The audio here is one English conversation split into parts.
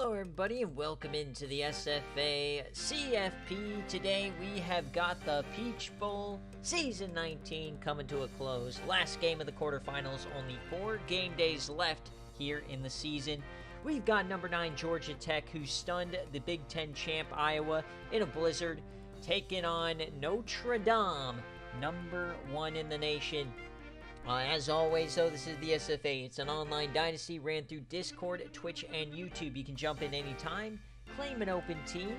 Hello everybody and welcome into the SFA CFP. Today we have got the Peach Bowl Season 19 coming to a close. Last game of the quarterfinals, only 4 game days left here in the season. We've got number 9 Georgia Tech, who stunned the Big Ten champ Iowa in a blizzard, taking on Notre Dame, number 1 in the nation. As always, though, this is the SFA. It's an online dynasty ran through Discord, Twitch, and YouTube. You can jump in anytime, claim an open team,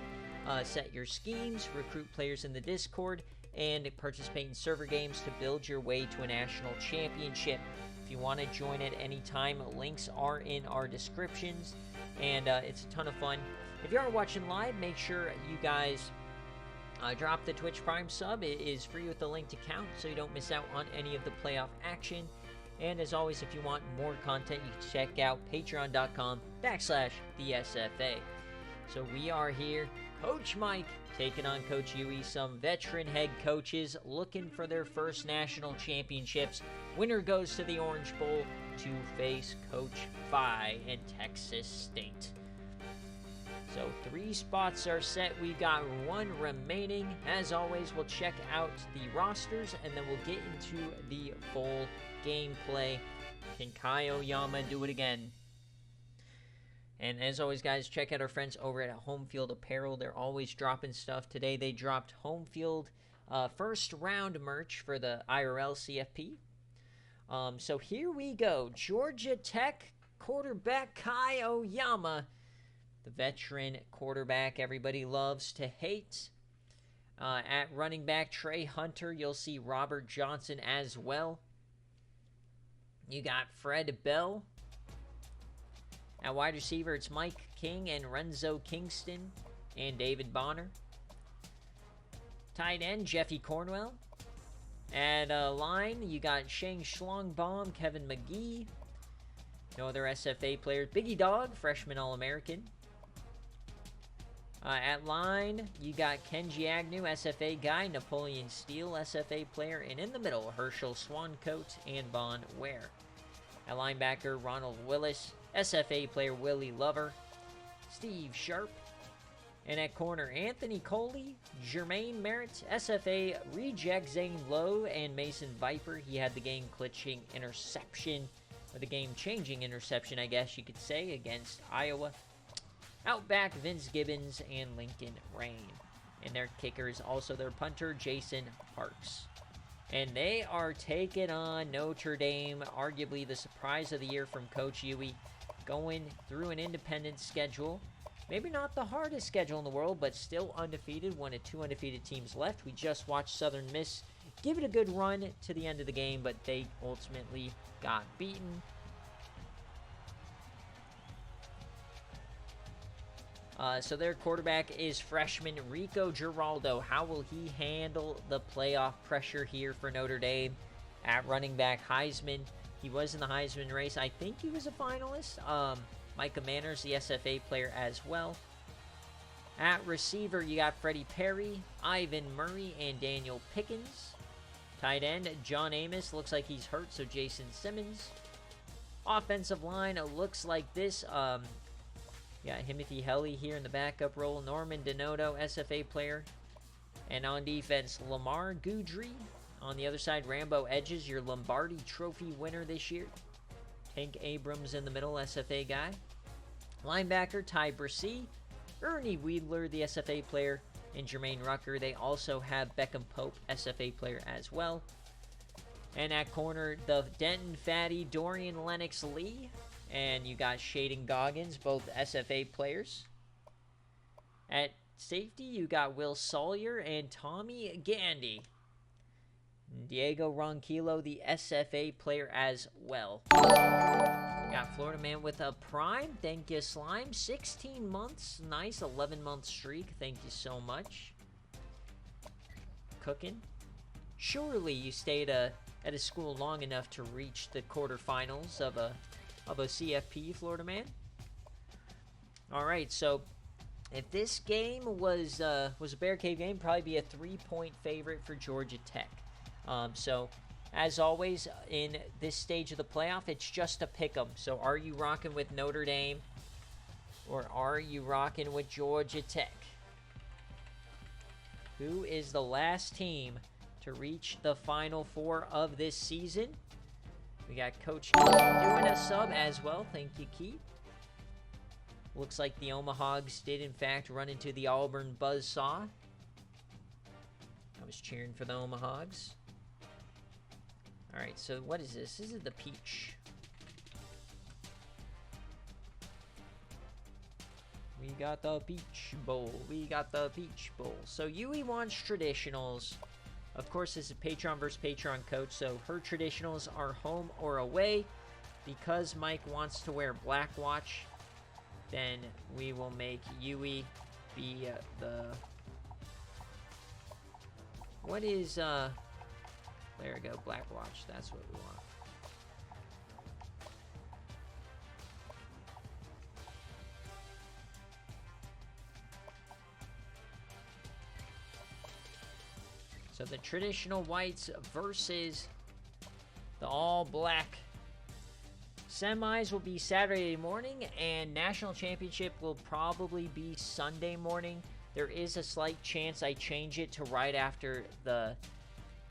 set your schemes, recruit players in the Discord, and participate in server games to build your way to a national championship. If you want to join at any time, links are in our descriptions, and it's a ton of fun. If you are watching live, make sure you guys drop the Twitch Prime sub. It is free with the linked account, so you don't miss out on any of the playoff action. And as always, if you want more content, you can check out patreon.com/thesfa. So we are here, Coach Mike taking on Coach Yui, some veteran head coaches looking for their first national championships. Winner goes to the Orange Bowl to face Coach Phi and Texas State. So 3 spots are set. We've got 1 remaining. As always, we'll check out the rosters, and then we'll get into the full gameplay. Can Kai Oyama do it again? And as always, guys, check out our friends over at Home Field Apparel. They're always dropping stuff. Today they dropped Home Field first round merch for the IRL CFP. So here we go. Georgia Tech quarterback Kai Oyama, the veteran quarterback everybody loves to hate. At running back, Trey Hunter. You'll see Robert Johnson as well. You got Fred Bell. At wide receiver, it's Mike King and Renzo Kingston and David Bonner. Tight end, Jeffy Cornwell. At line, you got Shane Schlongbaum, Kevin McGee. No other SFA players. Biggie Dog, freshman All-American. At line, you got Kenji Agnew, SFA guy, Napoleon Steele, SFA player, and in the middle, Herschel Swancoat and Von Ware. At linebacker, Ronald Willis, SFA player, Willie Lover, Steve Sharp. And at corner, Anthony Coley, Jermaine Merritt, SFA reject Zane Lowe, and Mason Viper. He had the game-clutching interception, or the game-changing interception, I guess you could say, against Iowa. Out back, Vince Gibbons and Lincoln Rain. And their kicker is also their punter, Jason Parks. And they are taking on Notre Dame, arguably the surprise of the year from Coach Yui, going through an independent schedule. Maybe not the hardest schedule in the world, but still undefeated. 1 of 2 undefeated teams left. We just watched Southern Miss give it a good run to the end of the game, but they ultimately got beaten. So their quarterback is freshman Rico Giraldo. How will he handle the playoff pressure here for Notre Dame? At running back, Heisman. He was in the Heisman race. I think he was a finalist. Micah Manners, the SFA player as well. At receiver, you got Freddie Perry, Ivan Murray, and Daniel Pickens. Tight end, John Amos. Looks like he's hurt, so Jason Simmons. Offensive line, it looks like this. Got Timothy Helly here in the backup role. Norman Denoto, SFA player. And on defense, Lamar Goudry. On the other side, Rambo Edges, your Lombardi Trophy winner this year. Tank Abrams in the middle, SFA guy. Linebacker, Ty Brissy. Ernie Weidler, the SFA player. And Jermaine Rucker. They also have Beckham Pope, SFA player as well. And at corner, the Denton Fatty, Dorian Lennox Lee. And you got Shaden Goggins, both SFA players. At safety, you got Will Sawyer and Tommy Gandy. Diego Ronquillo, the SFA player as well. Got Florida man with a prime. Thank you, Slime. 16 months. Nice 11-month streak. Thank you so much. Cooking. Surely you stayed at a school long enough to reach the quarterfinals of a CFP, Florida man. All right, so if this game was a BearCave game, probably be a 3-point favorite for Georgia Tech. So as always, in this stage of the playoff, it's just a pick 'em. So are you rocking with Notre Dame? Or are you rocking with Georgia Tech? Who is the last team to reach the Final Four of this season? We got Coach Keith doing a sub as well. Thank you, Keith. Looks like the Omahogs did, in fact, run into the Auburn buzzsaw. I was cheering for the Omahogs. All right, so what is this? This is the Peach. We got the Peach Bowl. We got the Peach Bowl. So Yui wants traditionals. Of course, this is Patreon versus Patreon coach, so her traditionals are home or away. Because Mike wants to wear Black Watch, then we will make Yui be the... What is, there we go, Black Watch. That's what we want. So the traditional whites versus the all-black semis will be Saturday morning, and national championship will probably be Sunday morning. There is a slight chance I change it to right after the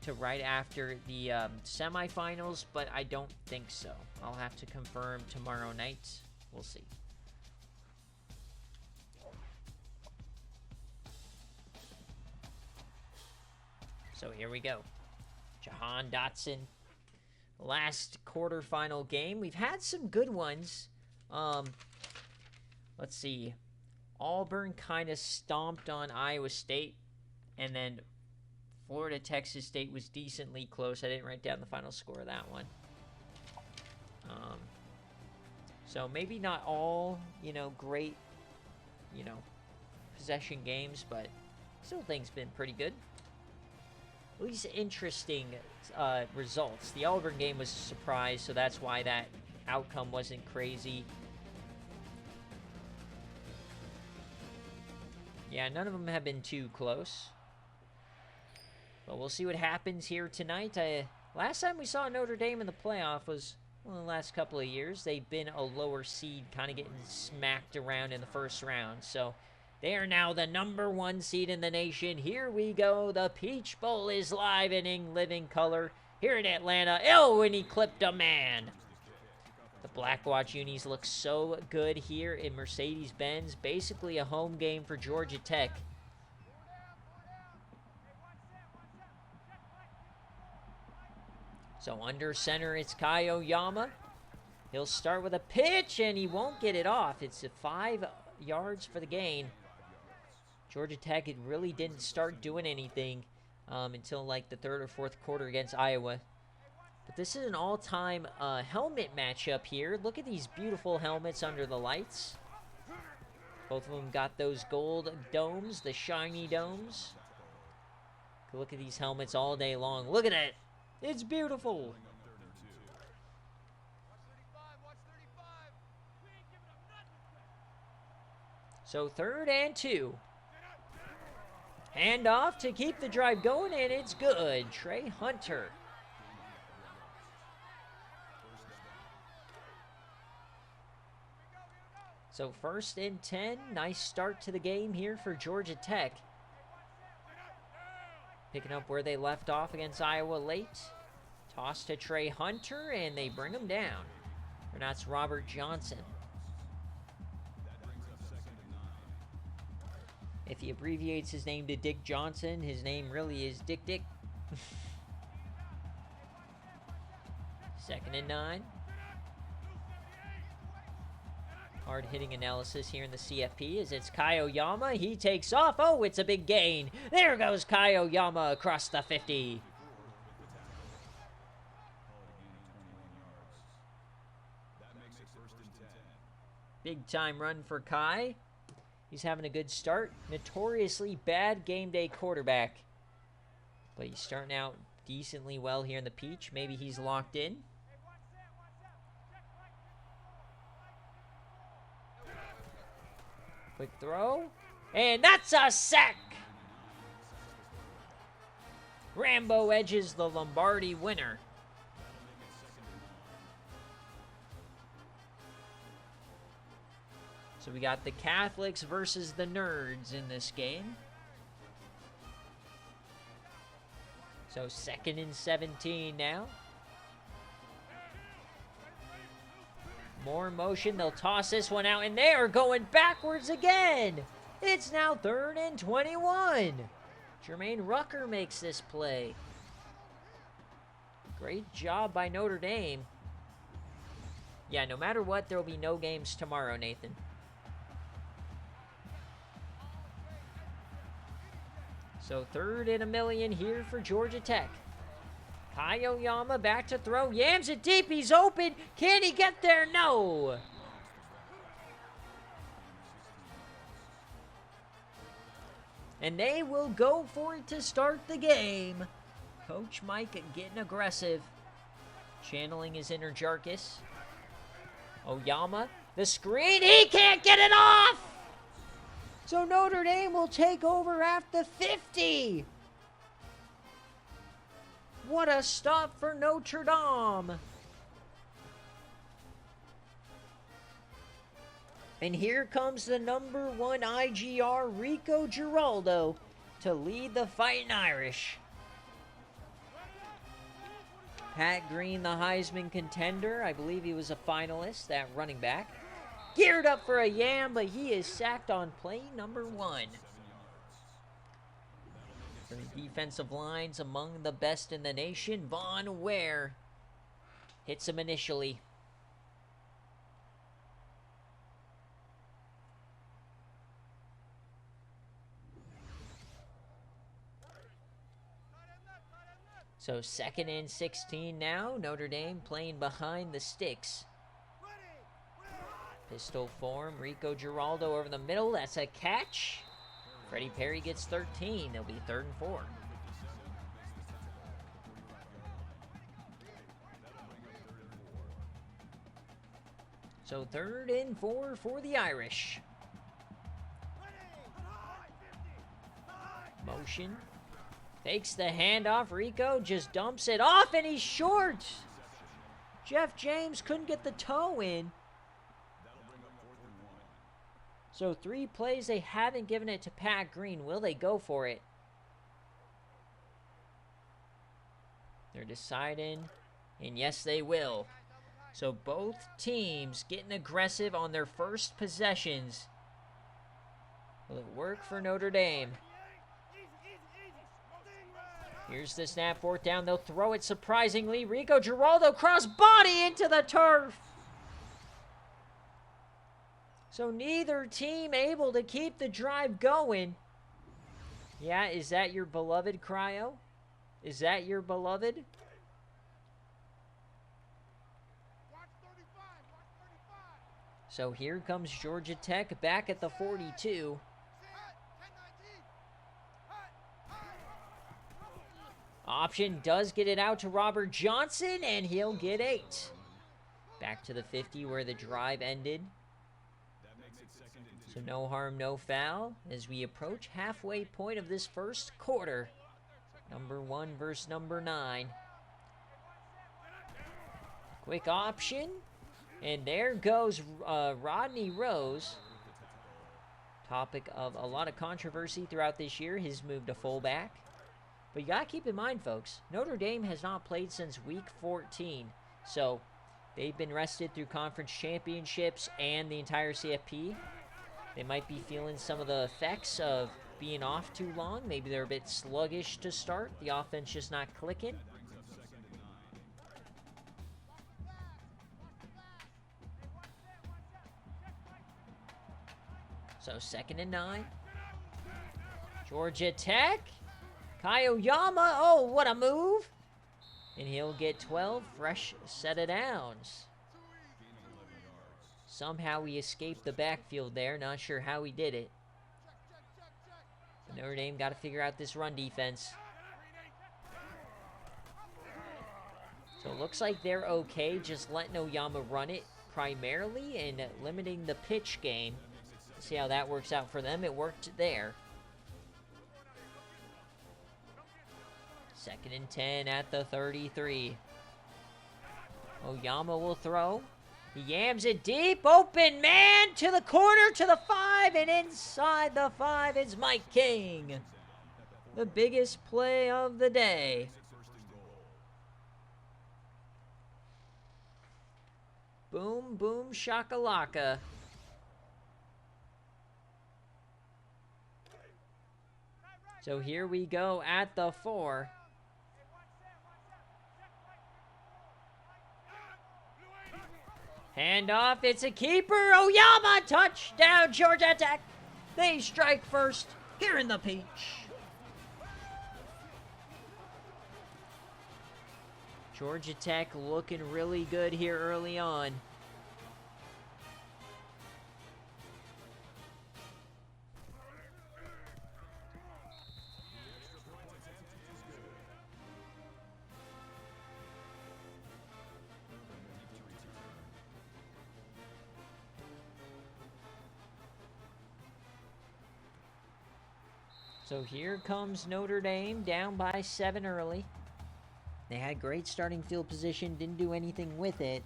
semifinals, but I don't think so. I'll have to confirm tomorrow night. We'll see. So here we go. Jahan Dotson. Last quarterfinal game. We've had some good ones. Let's see. Auburn kind of stomped on Iowa State. And then Florida Texas State was decently close. I didn't write down the final score of that one. So maybe not all, great, possession games, but still things been pretty good. At least interesting results. The Auburn game was a surprise, so that's why that outcome wasn't crazy. Yeah, none of them have been too close. But we'll see what happens here tonight. Last time we saw Notre Dame in the playoff was the last couple of years. They've been a lower seed, kind of getting smacked around in the first round. So they are now the #1 seed in the nation. Here we go. The Peach Bowl is live and in living color here in Atlanta. Oh, and he clipped a man. The Black Watch unis look so good here in Mercedes-Benz. Basically a home game for Georgia Tech. So under center, it's Kai Oyama. He'll start with a pitch, and he won't get it off. It's 5 yards for the gain. Georgia Tech, it really didn't start doing anything until like the 3rd or 4th quarter against Iowa. But this is an all-time helmet matchup here. Look at these beautiful helmets under the lights. Both of them got those gold domes, the shiny domes. Look at these helmets all day long. Look at it. It's beautiful. So 3rd and 2. Hand off to keep the drive going, and it's good. Trey Hunter. So 1st and 10. Nice start to the game here for Georgia Tech. Picking up where they left off against Iowa late. Toss to Trey Hunter, and they bring him down. Or that's Robert Johnson. If he abbreviates his name to Dick Johnson, his name really is Dick Dick. 2nd and 9. Hard-hitting analysis here in the CFP as it's Kai Oyama. He takes off. Oh, it's a big gain. There goes Kai Oyama across the 50. Big-time run for Kai. He's having a good start. Notoriously bad game day quarterback. But he's starting out decently well here in the Peach. Maybe he's locked in. Quick throw. And that's a sack. Rambo edges the Lombardi winner. So we got the Catholics versus the Nerds in this game. So 2nd and 17 now. More motion. They'll toss this one out, and they are going backwards again. It's now 3rd and 21. Jermaine Rucker makes this play. Great job by Notre Dame. Yeah, no matter what, there will be no games tomorrow, Nathan. So 3rd and 1,000,000 here for Georgia Tech. Kai Oyama back to throw. Yams it deep. He's open. Can he get there? No. And they will go for it to start the game. Coach Mike getting aggressive. Channeling his inner Jarkus. Oyama. The screen. He can't get it off. So Notre Dame will take over at the 50. What a stop for Notre Dame. And here comes the #1 IGR, Rico Giraldo, to lead the Fighting Irish. Pat Green, the Heisman contender. I believe he was a finalist, that running back. Geared up for a yam, but he is sacked on play #1. For the defensive lines, among the best in the nation, Von Ware hits him initially. So 2nd and 16 now. Notre Dame playing behind the sticks. Pistol form. Rico Giraldo over the middle. That's a catch. Freddie Perry gets 13. They'll be 3rd and 4. So 3rd and 4 for the Irish. Motion. Takes the handoff. Rico just dumps it off, and he's short. Jeff James couldn't get the toe in. So 3 plays, they haven't given it to Pat Green. Will they go for it? They're deciding, and yes, they will. So both teams getting aggressive on their first possessions. Will it work for Notre Dame? Here's the snap, 4th down. They'll throw it surprisingly. Rico Giraldo cross body into the turf. So neither team able to keep the drive going. Yeah, is that your beloved, Cryo? Is that your beloved? So here comes Georgia Tech back at the 42. Option does get it out to Robert Johnson, and he'll get 8. Back to the 50 where the drive ended. So no harm, no foul as we approach halfway point of this first quarter. #1 versus #9. Quick option. And there goes Rodney Rose. Topic of a lot of controversy throughout this year, his move to fullback. But you got to keep in mind, folks, Notre Dame has not played since week 14. So they've been rested through conference championships and the entire CFP. They might be feeling some of the effects of being off too long. Maybe they're a bit sluggish to start. The offense just not clicking. So 2nd and 9. Georgia Tech. Kai Oyama. Oh, what a move. And he'll get 12. Fresh set of downs. Somehow he escaped the backfield there. Not sure how he did it. But Notre Dame got to figure out this run defense. So it looks like they're okay just letting Oyama run it primarily and limiting the pitch game. See how that works out for them. It worked there. 2nd and 10 at the 33. Oyama will throw. He yams it deep. Open man to the corner, to the 5, and inside the 5 is Mike King. The biggest play of the day. Boom, boom, shakalaka. So here we go at the 4. Hand off, it's a keeper. Oyama, touchdown, Georgia Tech. They strike first here in the Peach. Georgia Tech looking really good here early on. So here comes Notre Dame, down by 7 early. They had great starting field position, didn't do anything with it.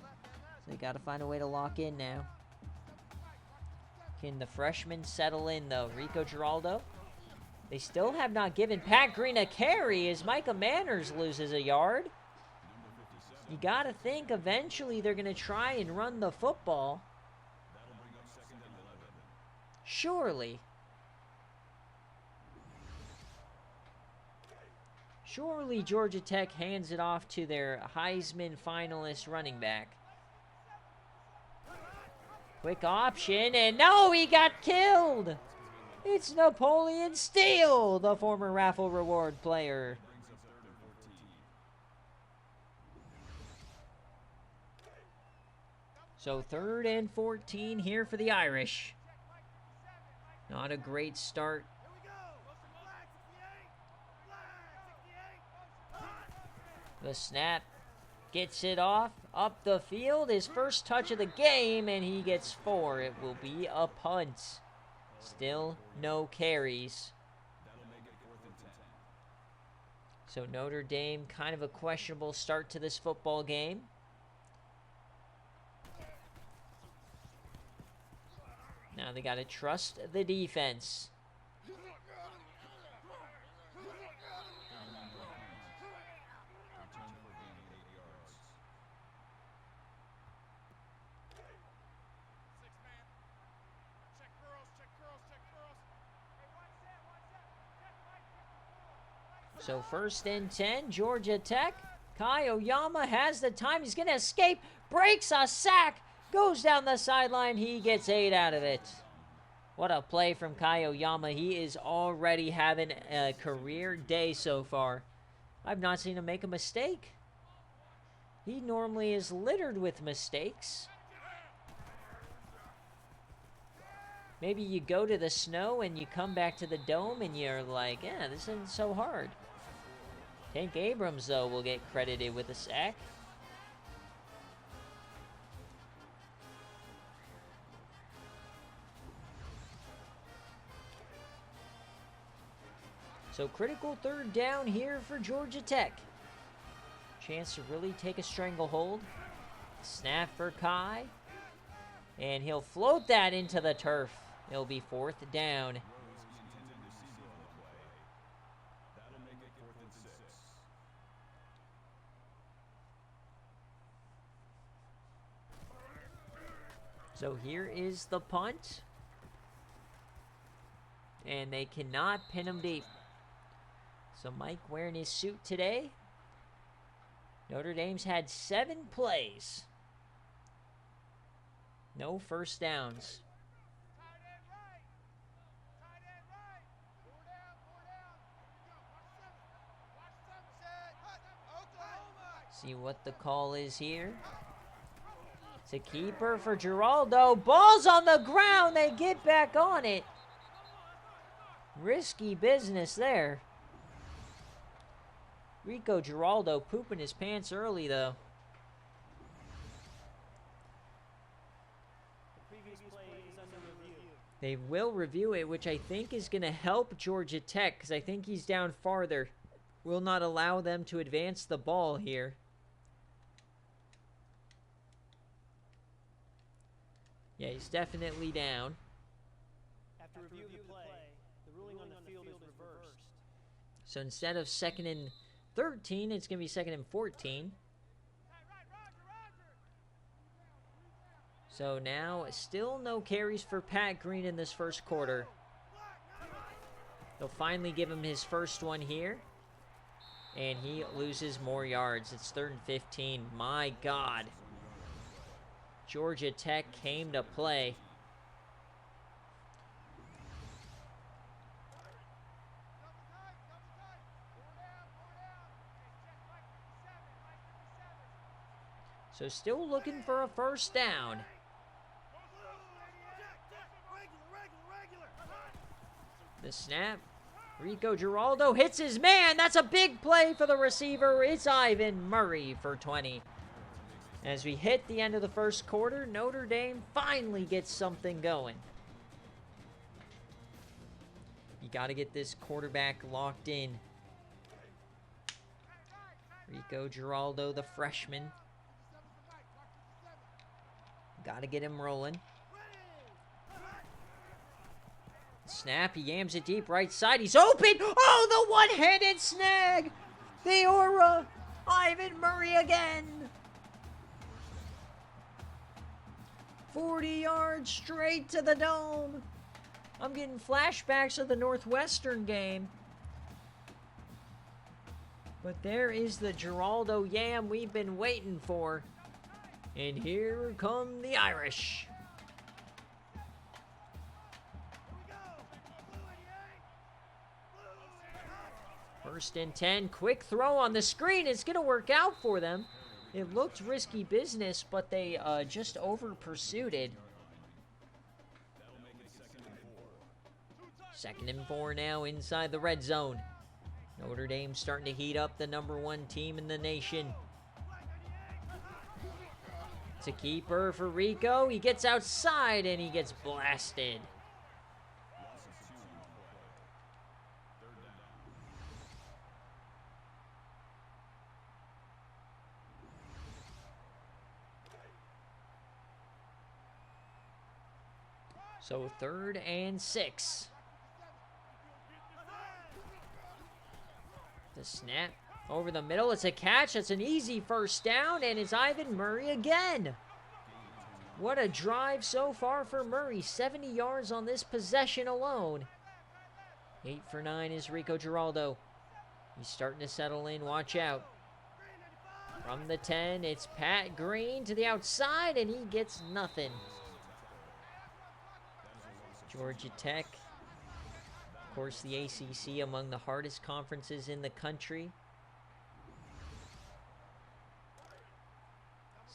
So they got to find a way to lock in now. Can the freshmen settle in, though? Rico Giraldo. They still have not given Pat Green a carry as Micah Manners loses a yard. You got to think eventually they're going to try and run the football. Surely. Surely Georgia Tech hands it off to their Heisman finalist running back. Quick option, and no, he got killed! It's Napoleon Steele, the former raffle reward player. So 3rd and 14 here for the Irish. Not a great start. The snap gets it off, up the field, his first touch of the game, and he gets 4. It will be a punt. Still no carries. So Notre Dame, kind of a questionable start to this football game. Now they got to trust the defense. So 1st and 10, Georgia Tech. Kai Oyama has the time. He's going to escape. Breaks a sack. Goes down the sideline. He gets 8 out of it. What a play from Kai Oyama. He is already having a career day so far. I've not seen him make a mistake. He normally is littered with mistakes. Maybe you go to the snow and you come back to the dome and you're like, yeah, this isn't so hard. Tank Abrams, though, will get credited with a sack. So critical 3rd down here for Georgia Tech. Chance to really take a stranglehold. Snap for Kai. And he'll float that into the turf. It'll be 4th down. So here is the punt. And they cannot pin him deep. So Mike wearing his suit today. Notre Dame's had 7 plays. No first downs. See what the call is here. It's a keeper for Giraldo. Ball's on the ground. They get back on it. Risky business there. Rico Giraldo pooping his pants early, though. They will review it, which I think is going to help Georgia Tech, because I think he's down farther. Will not allow them to advance the ball here. Yeah, he's definitely down. After review of the play, the ruling on the field is reversed. So instead of 2nd and 13, it's going to be 2nd and 14. So now, still no carries for Pat Green in this first quarter. They'll finally give him his first one here. And he loses more yards. It's 3rd and 15. My God. Georgia Tech came to play. So still looking for a first down. The snap. Rico Giraldo hits his man. That's a big play for the receiver. It's Ivan Murray for 20. As we hit the end of the first quarter, Notre Dame finally gets something going. You got to get this quarterback locked in. Rico Giraldo, the freshman. Got to get him rolling. Snap, he yams it deep right side. He's open. Oh, the one-handed snag. The aura. Ivan Murray again. 40 yards straight to the dome. I'm getting flashbacks of the Northwestern game. But there is the Giraldo yam we've been waiting for. And here come the Irish. First and 10, quick throw on the screen. It's going to work out for them. It looked risky business, but they just over-pursued it. 2nd and 4 now inside the red zone. Notre Dame starting to heat up, the #1 team in the nation. It's a keeper for Rico. He gets outside and he gets blasted. So 3rd and 6. The snap over the middle. It's a catch. It's an easy first down, and it's Ivan Murray again. What a drive so far for Murray. 70 yards on this possession alone. 8 for 9 is Rico Giraldo. He's starting to settle in. Watch out. From the 10, it's Pat Green to the outside, and he gets nothing. Georgia Tech, of course, the ACC, among the hardest conferences in the country.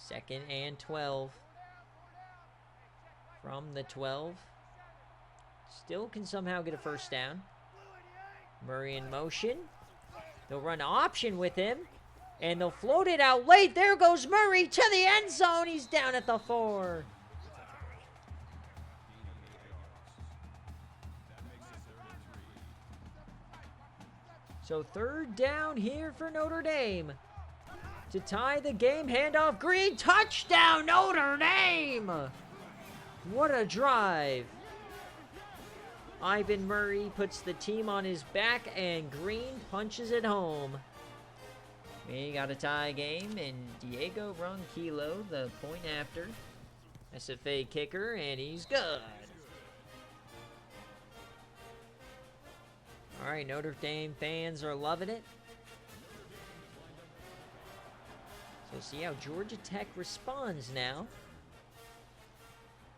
2nd and 12. From the 12. Still can somehow get a first down. Murray in motion. They'll run option with him. And they'll float it out late. There goes Murray to the end zone. He's down at the 4. So 3rd down here for Notre Dame. To tie the game, handoff Green, touchdown Notre Dame! What a drive. Ivan Murray puts the team on his back and Green punches it home. We got a tie game and Diego Ronquillo, the point after. SFA kicker, and he's good. All right, Notre Dame fans are loving it. So see how Georgia Tech responds now.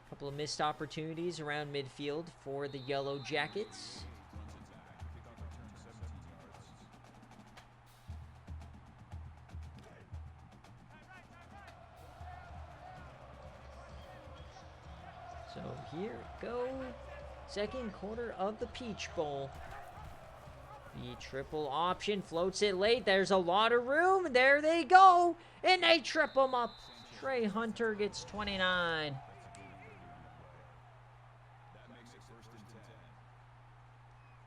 A couple of missed opportunities around midfield for the Yellow Jackets. So here we go. 2nd quarter of the Peach Bowl. The triple option floats it late. There's a lot of room. There they go. And they trip him up. Trey Hunter gets 29.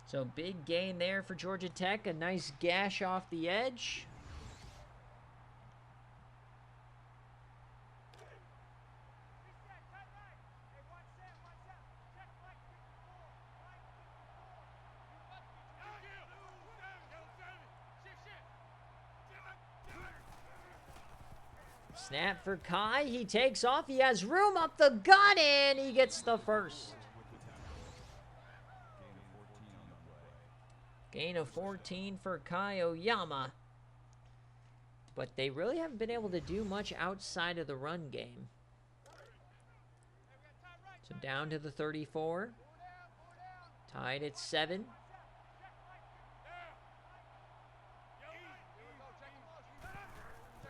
So big gain there for Georgia Tech. A nice gash off the edge. Snap for Kai. He takes off. He has room up the gut, and he gets the first. Gain of 14 for Kai Oyama. But they really haven't been able to do much outside of the run game. So down to the 34. Tied at 7.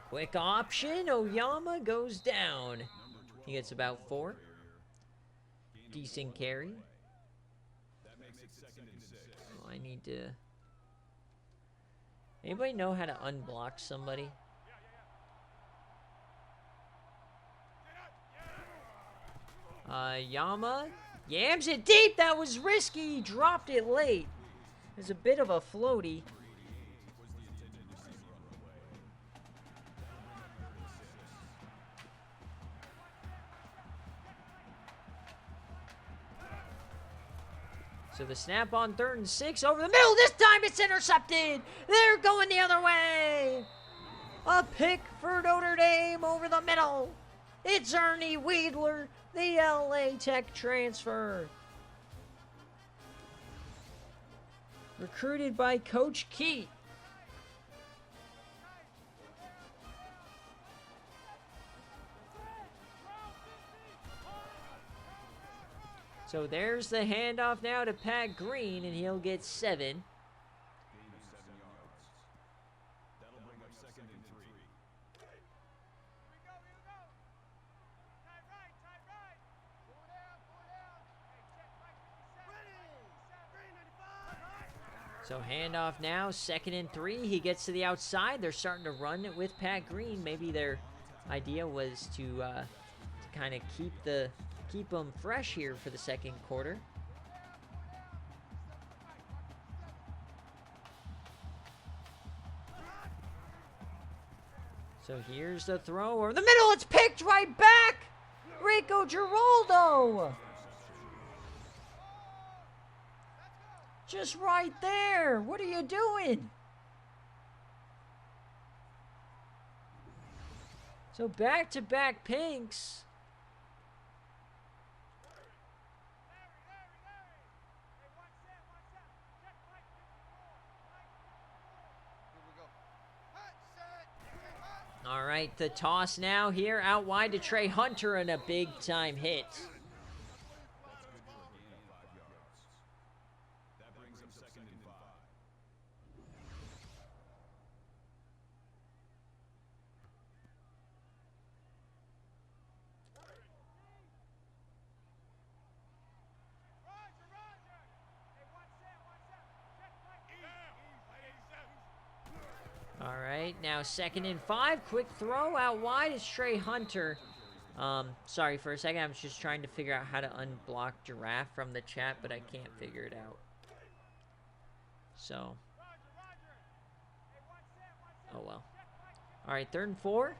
Quick option. Oyama goes down. He gets about 4. Decent carry. Oh, I need to... Anybody know how to unblock somebody? Yama yams it deep. That was risky. He dropped it late. There's a bit of a floaty. So the snap on 3rd and 6 over the middle. This time it's intercepted. They're going the other way. A pick for Notre Dame over the middle. It's Ernie Weidler, the LA Tech transfer. Recruited by Coach Keat. So there's the handoff now to Pat Green, and he'll get 7. That'll bring up 2nd and 3. So handoff now, 2nd and 3. He gets to the outside. They're starting to run it with Pat Green. Maybe their idea was to kind of keep them fresh here for the 2nd quarter. So here's the throw over the middle. It's picked right back. Rico Giraldo. Just right there. What are you doing? So back-to-back pinks. All right, the toss now here out wide to Trey Hunter and a big-time hit. That brings up 2nd and 5. All right, now 2nd and 5. Quick throw out wide. It's Trey Hunter. Sorry, for a second, I was just trying to figure out how to unblock Giraffe from the chat, but I can't figure it out. So. Oh, well. All right, 3rd and 4.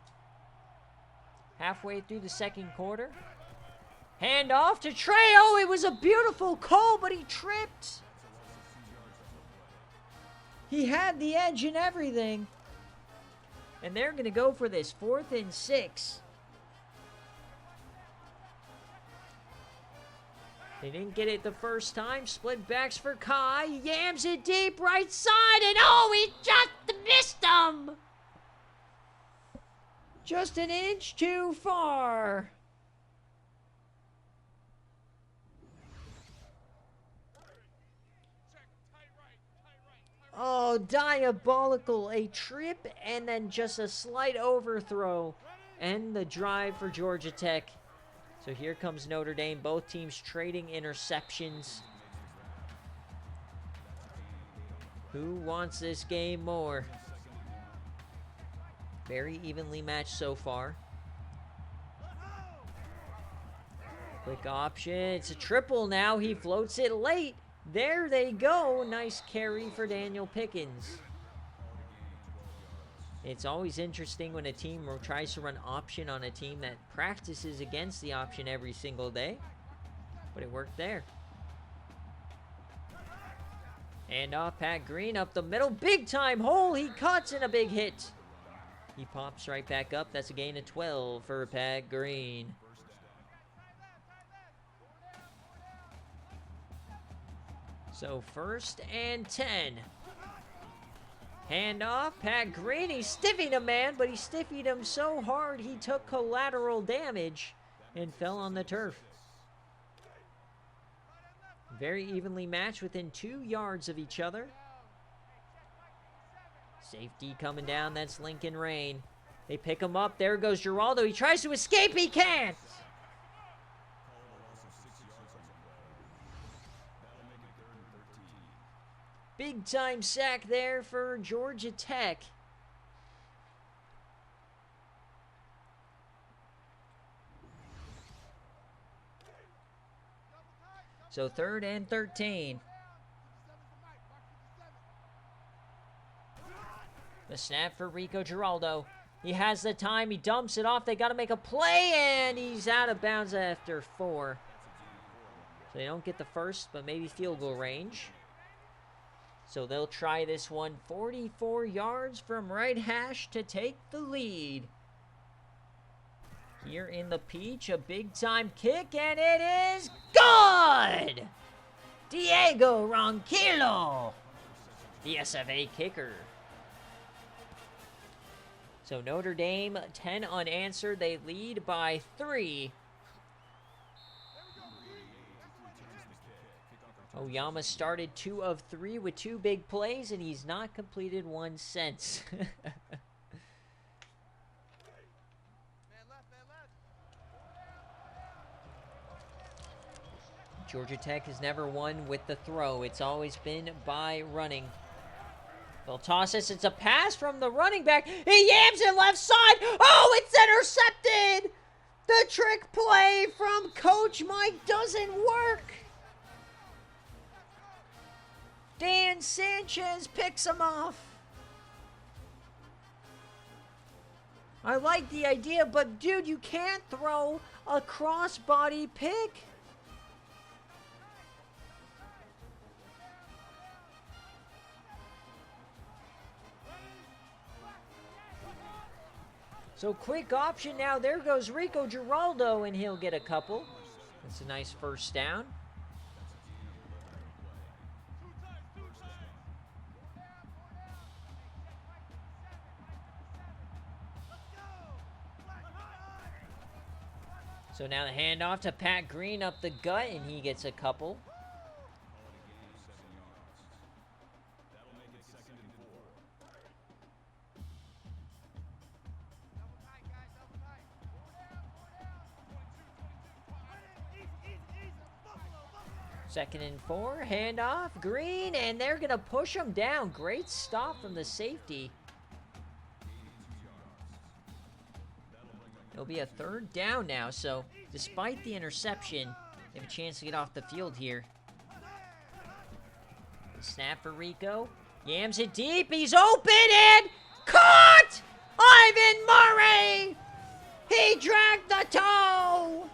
Halfway through the 2nd quarter. Hand off to Trey. Oh, it was a beautiful call, but he tripped. He had the edge and everything. And they're going to go for this 4th and 6. They didn't get it the first time. Split backs for Kai. Yams it deep right side. And oh, he just missed him. Just an inch too far. Oh, diabolical. A trip and then just a slight overthrow. And the drive for Georgia Tech. So here comes Notre Dame. Both teams trading interceptions. Who wants this game more? Very evenly matched so far. Quick option. It's a triple now. He floats it late. There they go. Nice carry for Daniel Pickens. It's always interesting when a team tries to run option on a team that practices against the option every single day. But it worked there. And off Pat Green up the middle. Big time hole. He cuts in a big hit. He pops right back up. That's a gain of 12 for Pat Green. So 1st and 10. Handoff. Pat Green. He stiffied him, man, but he stiffied him so hard he took collateral damage and fell on the turf. Very evenly matched within 2 yards of each other. Safety coming down. That's Lincoln Rain. They pick him up. There goes Giraldo. He tries to escape. He can't. Big time sack there for Georgia Tech. So 3rd and 13. The snap for Rico Giraldo. He has the time. He dumps it off. They got to make a play, and he's out of bounds after 4. So they don't get the first, but maybe field goal range. So they'll try this one 44 yards from right hash to take the lead. Here in the Peach, a big-time kick, and it is good! Diego Ronquillo, the SFA kicker. So Notre Dame, 10 unanswered. They lead by 3. Oyama started 2 of 3 with 2 big plays, and he's not completed 1 since. Georgia Tech has never won with the throw. It's always been by running. They'll toss this. It's a pass from the running back. He yams it left side. Oh, it's intercepted! The trick play from Coach Mike doesn't work. Dan Sanchez picks him off. I like the idea, but dude, you can't throw a crossbody pick. So quick option now. There goes Rico Giraldo, and he'll get a couple. That's a nice first down. So now the handoff to Pat Green up the gut, and he gets a couple. Second and 4, handoff, Green, and they're going to push him down. Great stop from the safety. It'll be a 3rd down now, so despite the interception, they have a chance to get off the field here. Snap for Rico. Yams it deep. He's open and caught! Ivan Murray! He dragged the toe!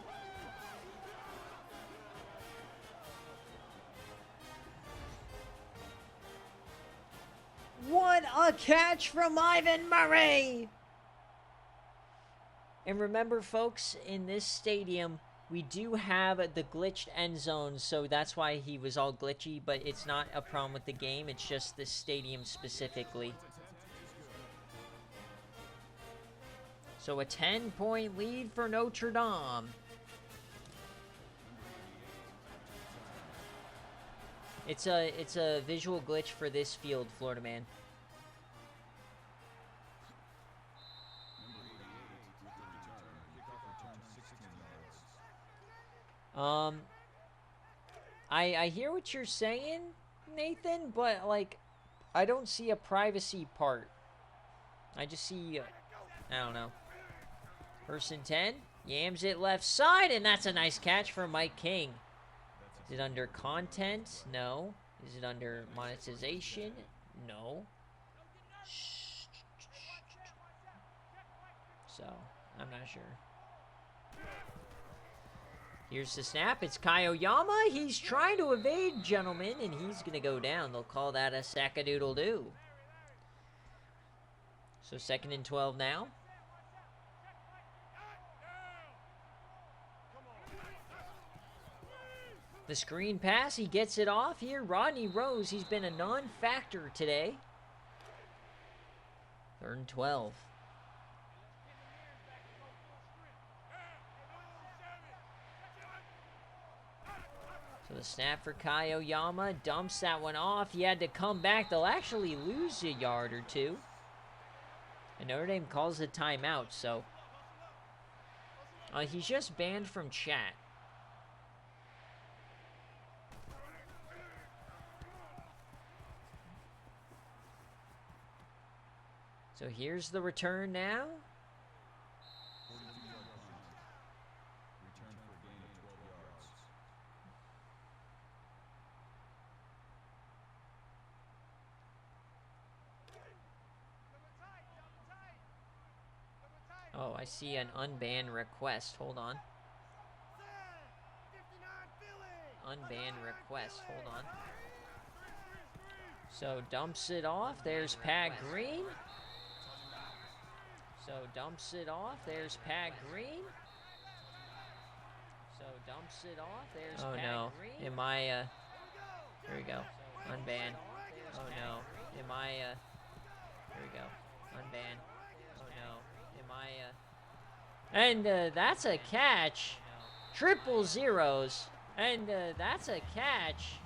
What a catch from Ivan Murray! And remember, folks, in this stadium, we do have the glitched end zone, so that's why he was all glitchy, but it's not a problem with the game. It's just this stadium specifically. So a 10-point lead for Notre Dame. It's a visual glitch for this field, Florida man. I hear what you're saying, Nathan, but, like, I don't see a privacy part. I just see, I don't know. 1st and 10, yams it left side, and that's a nice catch for Mike King. Is it under content? No. Is it under monetization? No. So, I'm not sure. Here's the snap. It's Kai Oyama. He's trying to evade, gentlemen, and he's going to go down. They'll call that a sack-a-doodle-doo. So 2nd and 12 now. The screen pass, he gets it off here. Rodney Rose, he's been a non-factor today. 3rd and 12. So the snap for Kai Oyama, dumps that one off. He had to come back. They'll actually lose a yard or two. And Notre Dame calls a timeout, so he's just banned from chat. So here's the return now. Return for a gain of 12 yards. Oh, I see an unban request. Hold on. Unban request. Hold on. So dumps it off. There's Pat Green. So dumps it off. There's Pat Green. So dumps it off. There's Pat Green. Oh no. Am I here we go. Unban. Oh no. Am I here we go. Unban. Oh no. Am I and that's a catch. Triple zeros. And that's a catch.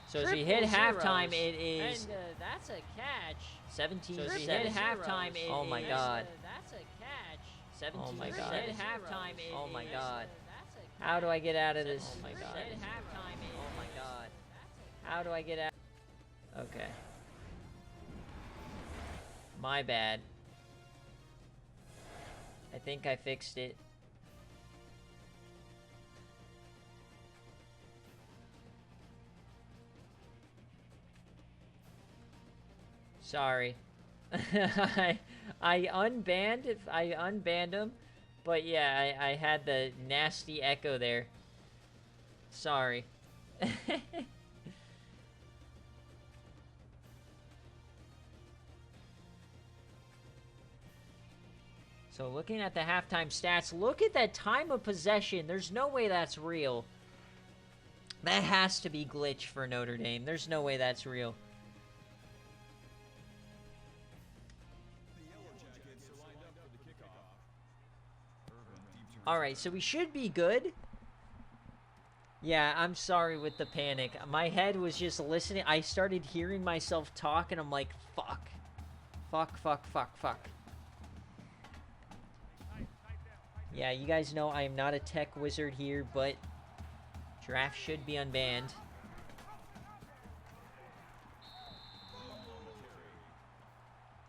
So as we hit halftime, it is. And that's a catch. 17. So as we hit halftime, it is. Oh my God. That's a catch. 17. Oh my God. Hit halftime, it is. Oh my God. How do I get out of this? Oh my God. Hit halftime, it is. Oh my God. How do I get out? Okay. My bad. I think I fixed it. Sorry. I unbanned him, but yeah, I had the nasty echo there. Sorry. So looking at the halftime stats, look at that time of possession. There's no way that's real. That has to be glitch for Notre Dame. There's no way that's real. Alright, so we should be good. Yeah, I'm sorry with the panic. My head was just listening. I started hearing myself talk, and I'm like, fuck. Fuck, fuck, fuck, fuck. Yeah, you guys know I am not a tech wizard here, but draft should be unbanned.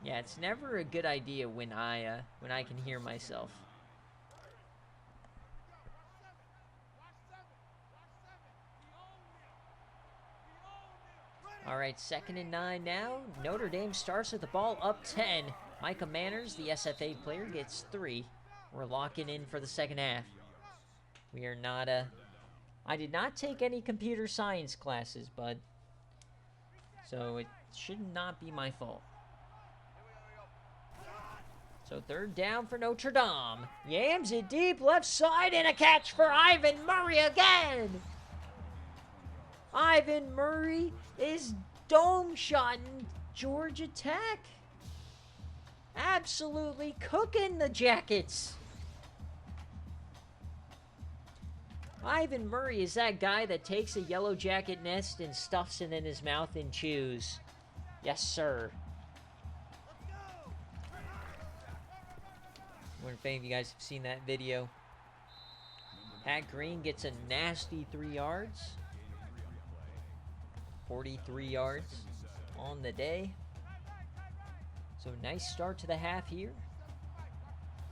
Yeah, it's never a good idea when I can hear myself. All right, 2nd and 9 now. Notre Dame starts with the ball up 10. Micah Manners, the SFA player, gets 3. We're locking in for the second half. We are not I did not take any computer science classes, bud. So it should not be my fault. So 3rd down for Notre Dame. Yams it deep left side and a catch for Ivan Murray again. Ivan Murray is dome-shotting Georgia Tech. Absolutely cooking the Jackets. Ivan Murray is that guy that takes a yellow jacket nest and stuffs it in his mouth and chews. Yes, sir. I wonder if any of you guys have seen that video. Pat Green gets a nasty 3 yards. 43 yards on the day. So nice start to the half here.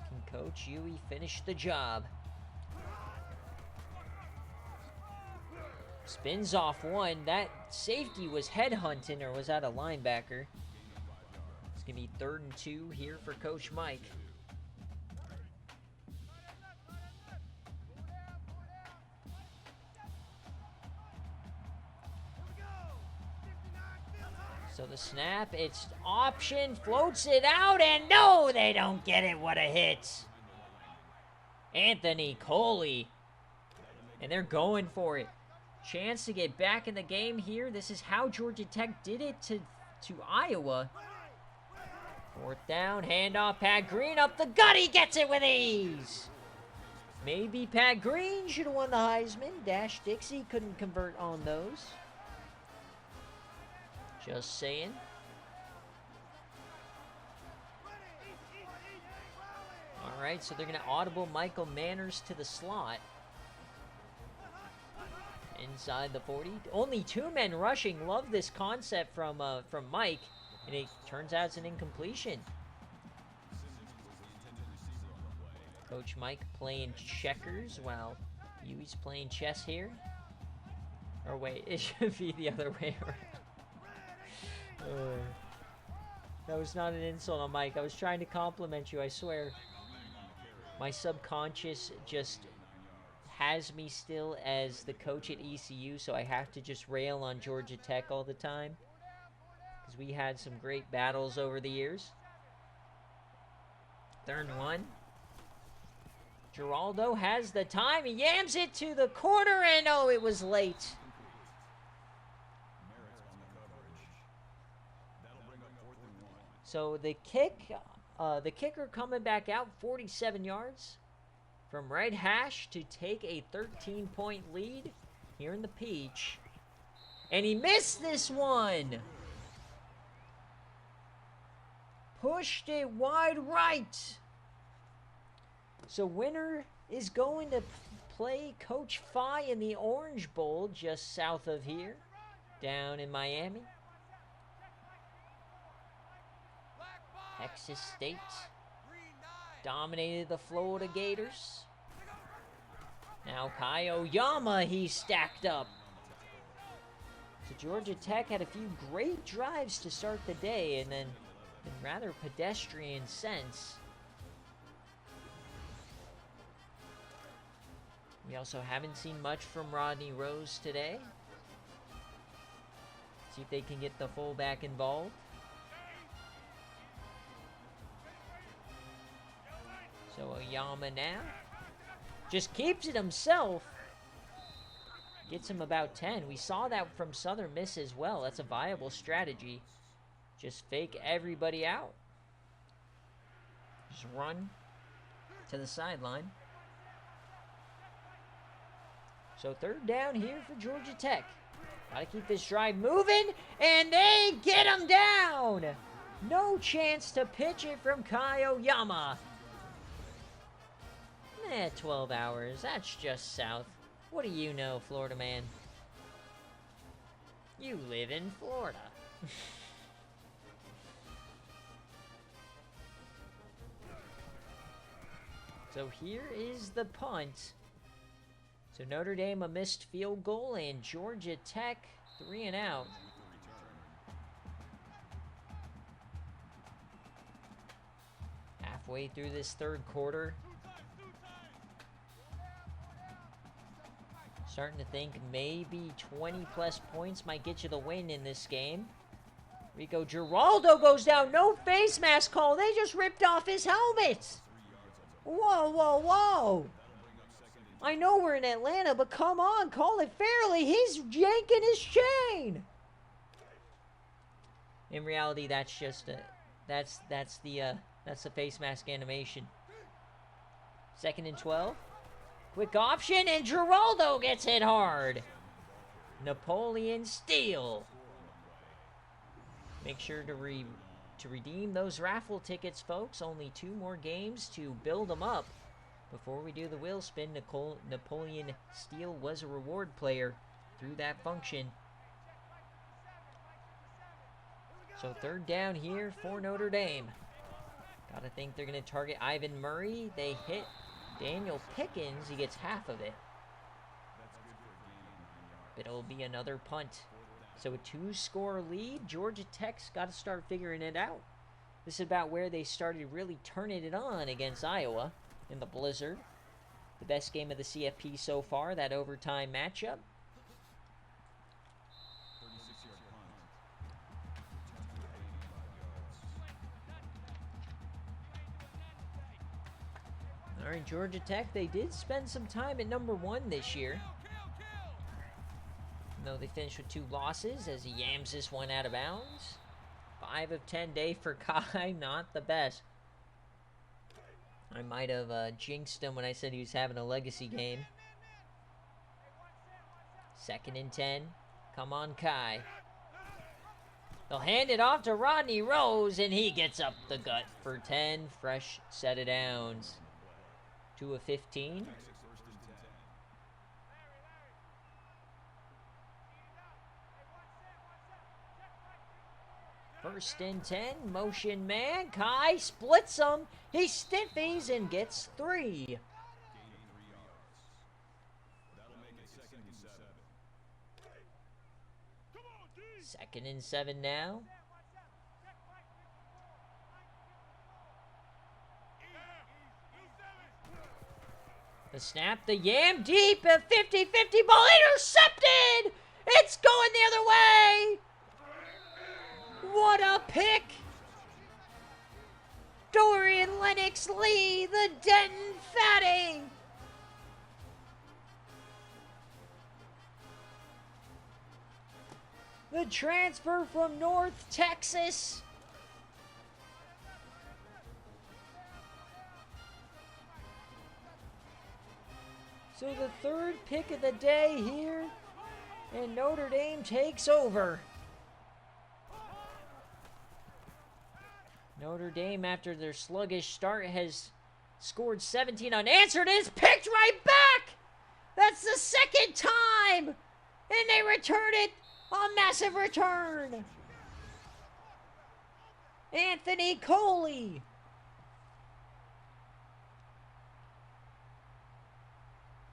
Can Coach Huey finish the job? Spins off one. That safety was headhunting, or was that a linebacker? It's going to be 3rd and 2 here for Coach Mike. So the snap, it's option, floats it out, and no, they don't get it. What a hit. Anthony Coley. And they're going for it. Chance to get back in the game here. This is how Georgia Tech did it to Iowa. 4th down, handoff, Pat Green up the gut. He gets it with ease. Maybe Pat Green should have won the Heisman. Dash Dixie couldn't convert on those. Just saying. All right, so they're going to audible Michael Manners to the slot. Inside the 40. Only 2 men rushing. Love this concept from Mike. And it turns out it's an incompletion. Coach Mike playing checkers while Huey's playing chess here. Or wait, it should be the other way around. That was not an insult on Mike. I was trying to compliment you, I swear. My subconscious just has me still as the coach at ECU, so I have to just rail on Georgia Tech all the time. Because we had some great battles over the years. 3rd and 1. Giraldo has the time. He yams it to the corner, and oh, it was late. So the kicker coming back out 47 yards from right hash to take a 13-point lead here in the Peach. And he missed this one. Pushed it wide right. So winner is going to play Coach Phi in the Orange Bowl just south of here, down in Miami. Texas State dominated the Florida Gators. Now Kai Oyama, he's stacked up. So Georgia Tech had a few great drives to start the day, and then in rather pedestrian sense. We also haven't seen much from Rodney Rose today. See if they can get the fullback involved. So Oyama now just keeps it himself. Gets him about 10. We saw that from Southern Miss as well. That's a viable strategy. Just fake everybody out. Just run to the sideline. So 3rd down here for Georgia Tech. Gotta keep this drive moving, and they get him down. No chance to pitch it from Kai Oyama. 12 hours. That's just south. What do you know, Florida man? You live in Florida. So here is the punt. So Notre Dame a missed field goal, and Georgia Tech 3 and out. Halfway through this 3rd quarter. Starting to think maybe 20 plus points might get you the win in this game. Rico Giraldo goes down. No face mask call. They just ripped off his helmet. Whoa, whoa, whoa. I know we're in Atlanta, but come on, call it fairly. He's yanking his chain. In reality, that's just that's the face mask animation. 2nd and 12. Quick option, and Giraldo gets hit hard. Napoleon Steele. Make sure to redeem those raffle tickets, folks. Only 2 more games to build them up. Before we do the wheel spin, Napoleon Steele was a reward player through that function. So 3rd down here for Notre Dame. Gotta think they're going to target Ivan Murray. They hit Daniel Pickens. He gets half of it. It'll be another punt. So a 2-score lead. Georgia Tech's got to start figuring it out. This is about where they started really turning it on against Iowa in the blizzard. The best game of the CFP so far, that overtime matchup. All right, Georgia Tech, they did spend some time at number 1 this year. Though they finished with 2 losses as he yams this one out of bounds. 5 of 10 day for Kai, not the best. I might have jinxed him when I said he was having a legacy game. 2nd and 10. Come on, Kai. They'll hand it off to Rodney Rose, and he gets up the gut for 10. Fresh set of downs. 2 of 15. First and 10, motion man. Kai splits him. He stiffies and gets 3. Second and 7 now. The snap, the yam deep, a 50-50 ball intercepted! It's going the other way! What a pick! Dorian Lennox-Lee, the Denton Fatty! The transfer from North Texas. So the 3rd pick of the day here, and Notre Dame takes over. Notre Dame, after their sluggish start, has scored 17 unanswered and is picked right back! That's the 2nd time! And they return it! A massive return! Anthony Coley!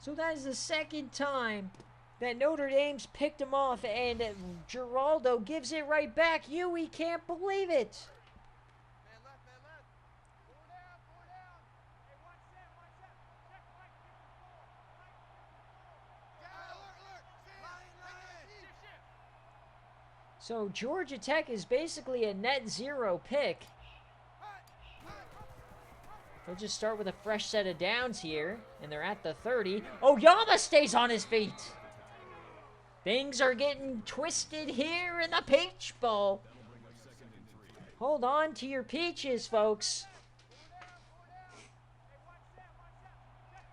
So that is the 2nd time that Notre Dame's picked him off, and Giraldo gives it right back. We can't believe it! So Georgia Tech is basically a net 0 pick. They'll just start with a fresh set of downs here, and they're at the 30. Oyama stays on his feet. Things are getting twisted here in the Peach Bowl. Hold on to your peaches, folks.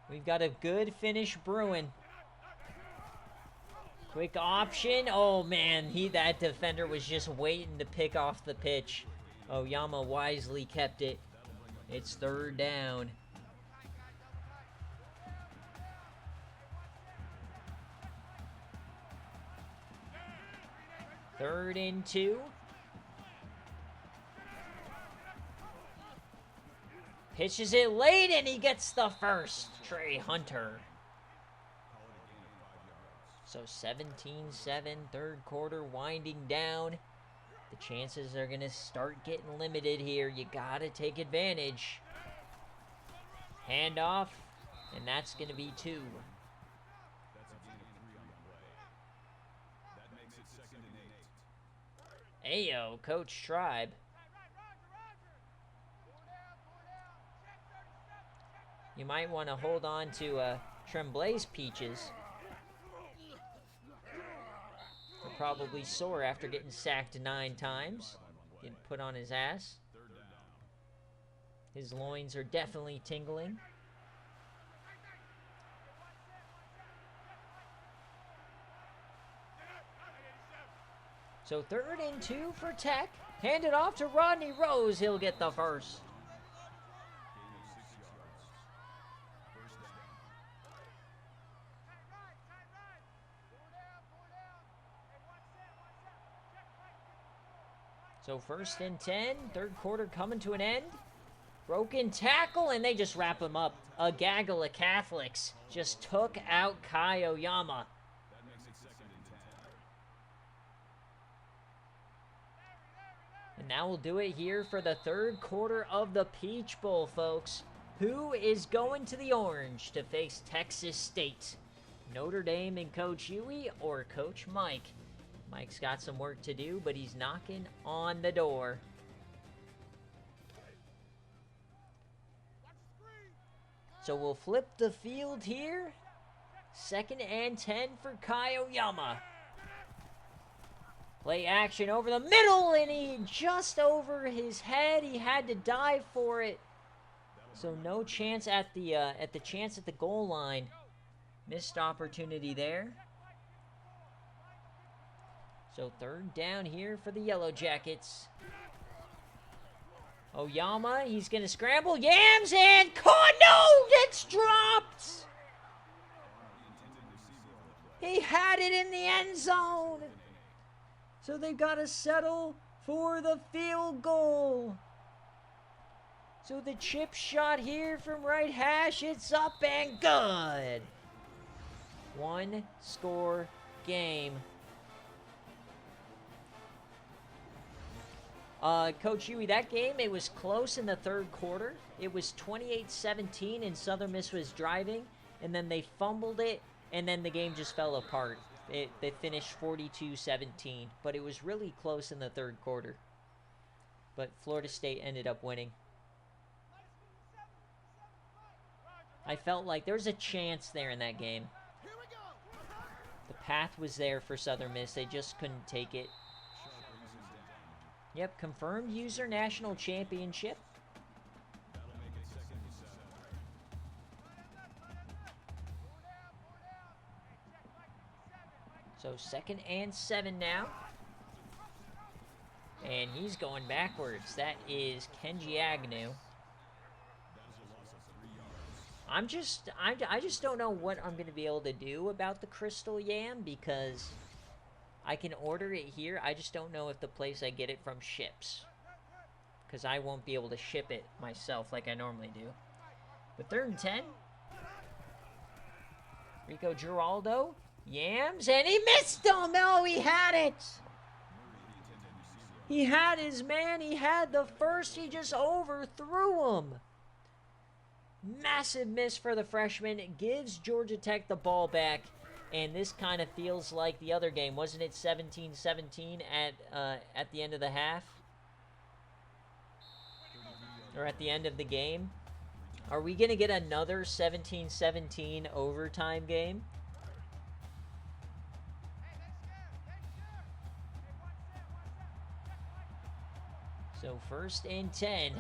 We've got a good finish brewing. Quick option. Oh, man. That defender was just waiting to pick off the pitch. Oyama wisely kept it. It's 3rd down. Third and 2. Pitches it late, and he gets the first. Trey Hunter. So 17-7, 3rd quarter winding down. The chances are going to start getting limited here. You got to take advantage. Handoff, and that's going to be 2. Ayo, Coach Tribe. You might want to hold on to Tremblay's peaches. They're probably sore after getting sacked 9 times. Getting put on his ass. His loins are definitely tingling. So 3rd and 2 for Tech. Hand it off to Rodney Rose. He'll get the first. So 1st and 10, 3rd quarter coming to an end. Broken tackle, and they just wrap him up. A gaggle of Catholics just took out Kai Oyama. And that will do it here for the 3rd quarter of the Peach Bowl, folks. Who is going to the Orange to face Texas State? Notre Dame and Coach Huey or Coach Mike? Mike's got some work to do, but he's knocking on the door. So we'll flip the field here. 2nd and 10 for Kai Oyama. Play action over the middle, and he just over his head. He had to dive for it. So no chance at the goal line. Missed opportunity there. So 3rd down here for the Yellow Jackets. Oyama, he's going to scramble. Yams and caught. No, it's dropped. He had it in the end zone. So they've got to settle for the field goal. So the chip shot here from right hash, it's up and good. 1-score game. Coach Huey, that game, it was close in the 3rd quarter. It was 28-17, and Southern Miss was driving, and then they fumbled it, and then the game just fell apart. They finished 42-17, but it was really close in the 3rd quarter. But Florida State ended up winning. I felt like there was a chance there in that game. The path was there for Southern Miss. They just couldn't take it. Yep, confirmed user national championship. So 2nd and 7 now. And he's going backwards. That is Kenji Agnew. I just don't know what I'm going to be able to do about the Crystal Yam, because I can order it here. I just don't know if the place I get it from ships, because I won't be able to ship it myself like I normally do. But 3rd and 10. Rico Giraldo. Yams, and he missed him. Oh, he had it. He had his man. He had the first. He just overthrew him. Massive miss for the freshman. It gives Georgia Tech the ball back. And this kind of feels like the other game. Wasn't it 17-17 at the end of the half? Or at the end of the game? Are we going to get another 17-17 overtime game? So 1st and 10.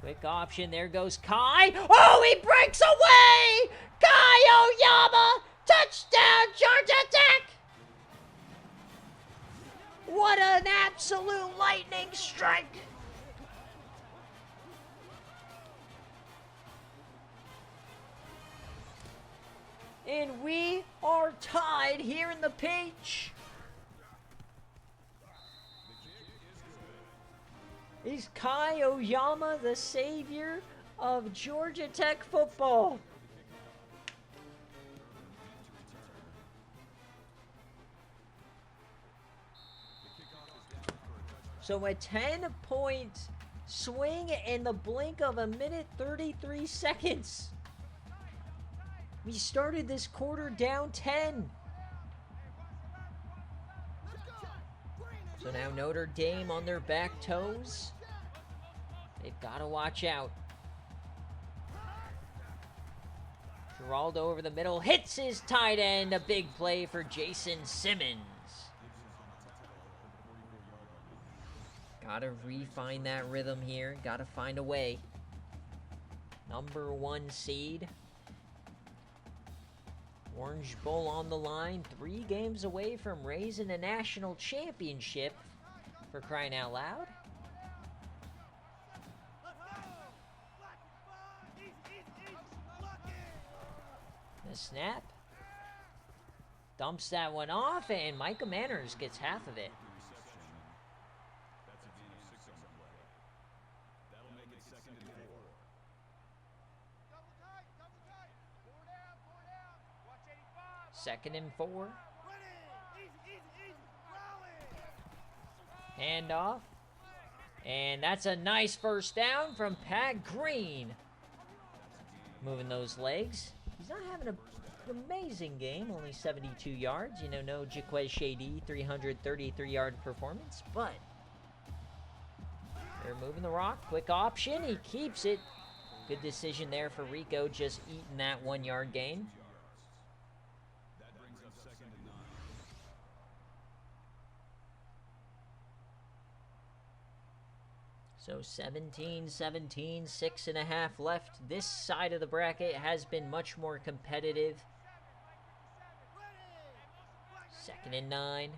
Quick option. There goes Kai. Oh, he breaks away! Kai Oyama! Touchdown, Georgia Tech! What an absolute lightning strike! And we are tied here in the Peach. Is Kai Oyama the savior of Georgia Tech football? So a 10-point swing in the blink of a minute 33 seconds. We started this quarter down 10. So now Notre Dame on their back toes. They've got to watch out. Giraldo over the middle, hits his tight end. A big play for Jason Simmons. Got to refine that rhythm here. Got to find a way. Number 1 seed. Orange Bowl on the line. 3 games away from raising a national championship, for crying out loud. The snap. Dumps that one off, and Micah Manners gets half of it. Second and 4. Hand off. And that's a nice first down from Pat Green. Moving those legs. He's not having an amazing game. Only 72 yards. You know, no Jaquez Shady 333-yard performance. But they're moving the rock. Quick option. He keeps it. Good decision there for Rico, just eating that 1 yard gain. That brings up second and 9. So 17-17, 6.5 left. This side of the bracket has been much more competitive. 2nd and 9.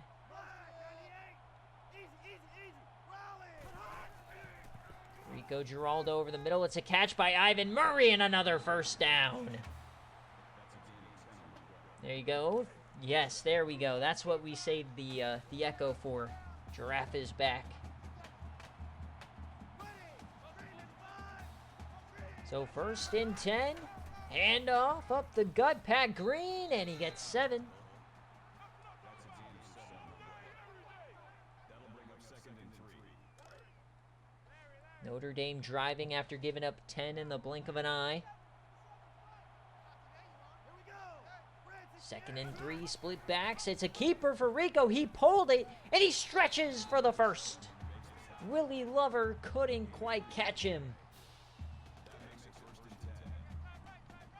Rico Giraldo over the middle. It's a catch by Ivan Murray and another first down. There you go. Yes, there we go. That's what we saved the echo for. Giraffe is back. So 1st and 10. Handoff up the gut. Pat Green, and he gets 7. Notre Dame driving after giving up 10 in the blink of an eye. 2nd and 3, split backs. It's a keeper for Rico. He pulled it, and he stretches for the first. Willie Lover couldn't quite catch him.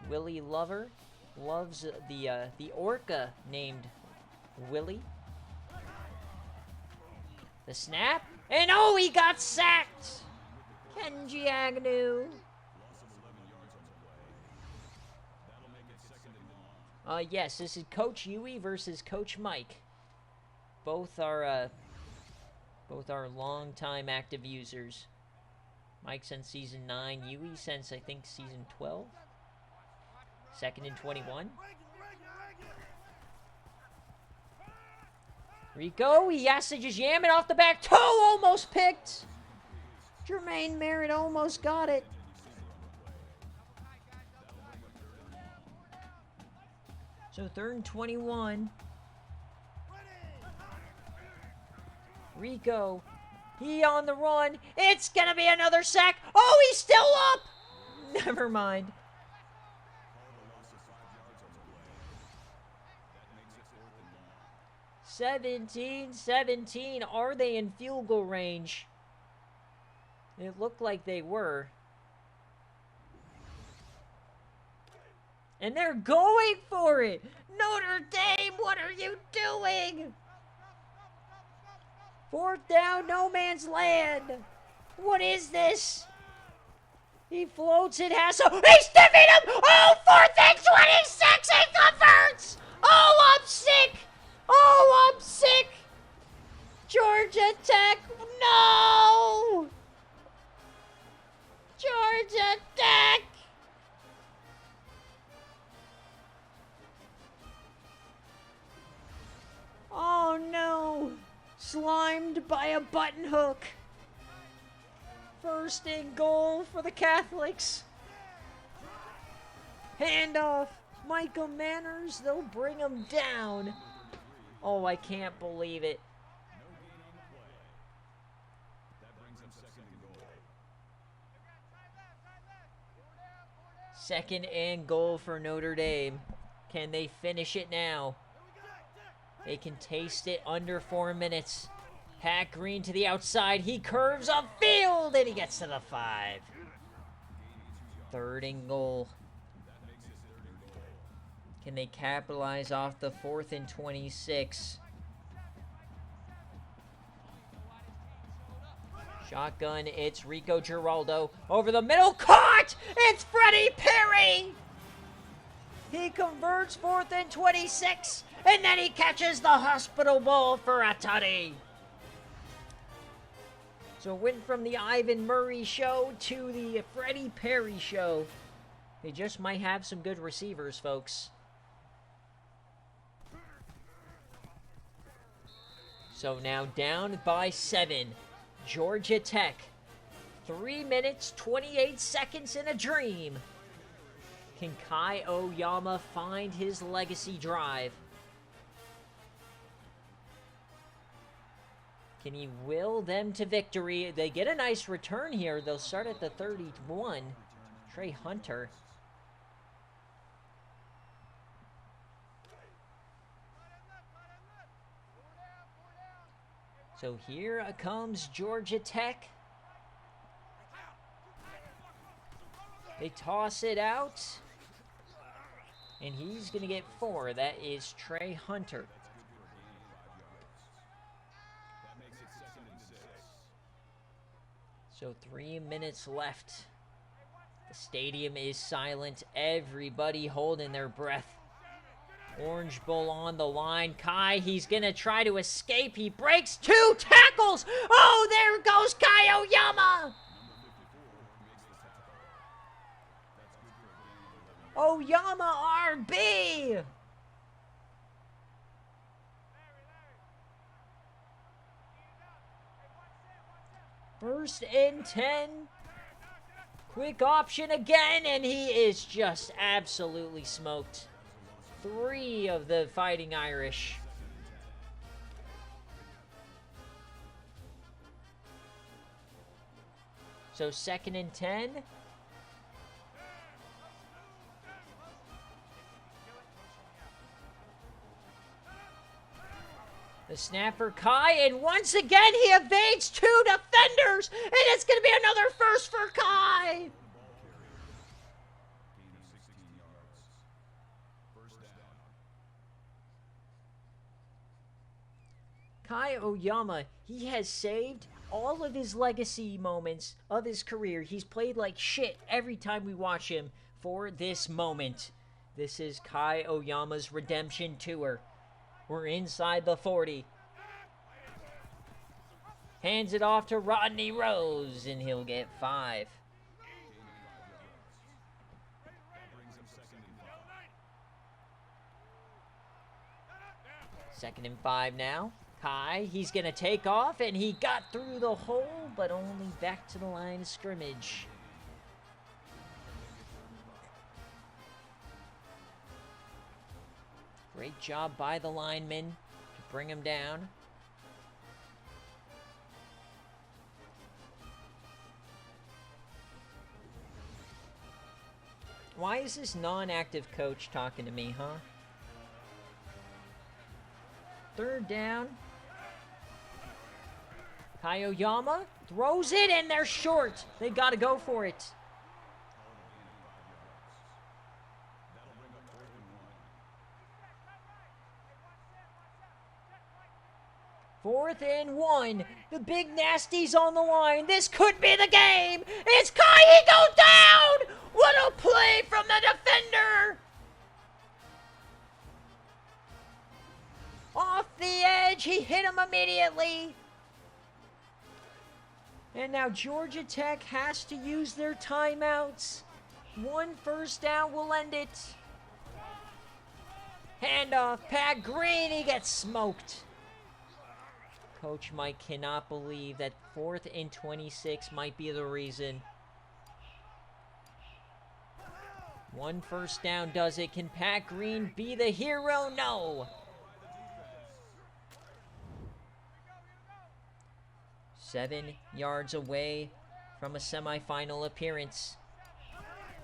Willie Lover loves the orca named Willie. The snap, and oh, he got sacked. Kenji Agnew. Yes, this is Coach Huey versus Coach Mike. Both are long-time active users. Mike since season 9, Huey since I think season 12. 2nd and 21. Rico, he has to just yam it off the back toe, almost picked. Jermaine Merritt almost got it. So 3rd and 21. Rico, he on the run. It's going to be another sack. Oh, he's still up. Never mind. '17, 17. Are they in field goal range? It looked like they were. And they're going for it. Notre Dame, what are you doing? 4th down, no man's land. What is this? He floats it, has so he's stiffing him. Oh, 4th and 26, he converts. Oh, I'm sick. Oh, I'm sick. Georgia Tech, no. Georgia Tech. Oh no. Slimed by a button hook. 1st and goal for the Catholics. Handoff. Michael Manners, they'll bring him down. Oh, I can't believe it. Second and goal for Notre Dame. Can they finish it now? They can taste it under 4 minutes. Pat Green to the outside. He curves upfield, and he gets to the 5. 3rd and goal. Can they capitalize off the 4th and 26? Shotgun, it's Rico Giraldo. Over the middle, caught! It's Freddie Perry! He converts 4th and 26, and then he catches the hospital ball for a tutty. So it went from the Ivan Murray show to the Freddie Perry show. They just might have some good receivers, folks. So now down by 7. Georgia Tech. 3 minutes, 28 seconds in a dream. Can Kai Oyama find his legacy drive? Can he will them to victory? They get a nice return here. They'll start at the 31. Trey Hunter. So here comes Georgia Tech. They toss it out. And he's going to get 4. That is Trey Hunter. That makes it 2nd and 6. So 3 minutes left. The stadium is silent. Everybody holding their breath. Orange Bowl on the line. Kai, he's going to try to escape. He breaks 2 tackles. Oh, there goes Kai Oyama. Oyama RB. First and 10. Quick option again, and he is just absolutely smoked. 3 of the Fighting Irish. So 2nd and 10. The snapper, Kai, and once again he evades 2 defenders, and it's going to be another first for Kai. Gain of 16 yards. First down. Kai Oyama, he has saved all of his legacy moments of his career. He's played like shit every time we watch him for this moment. This is Kai Oyama's redemption tour. We're inside the 40. Hands it off to Rodney Rose, and he'll get 5. That brings him 2nd and 5. 2nd and 5 now. Kai, he's going to take off, and he got through the hole, but only back to the line of scrimmage. Great job by the linemen to bring him down. Why is this non-active coach talking to me, huh? 3rd down. Kai Oyama throws it, and they're short. They got to go for it. That'll bring up 4th and 4th and 1. The big nasty's on the line. This could be the game. It's Kai. He goes down. What a play from the defender. Off the edge. He hit him immediately. And now Georgia Tech has to use their timeouts. 1 first down will end it. Handoff. Pat Green. He gets smoked. Coach Mike cannot believe that 4th and 26 might be the reason. 1 first down does it. Can Pat Green be the hero? No. 7 yards away from a semifinal appearance.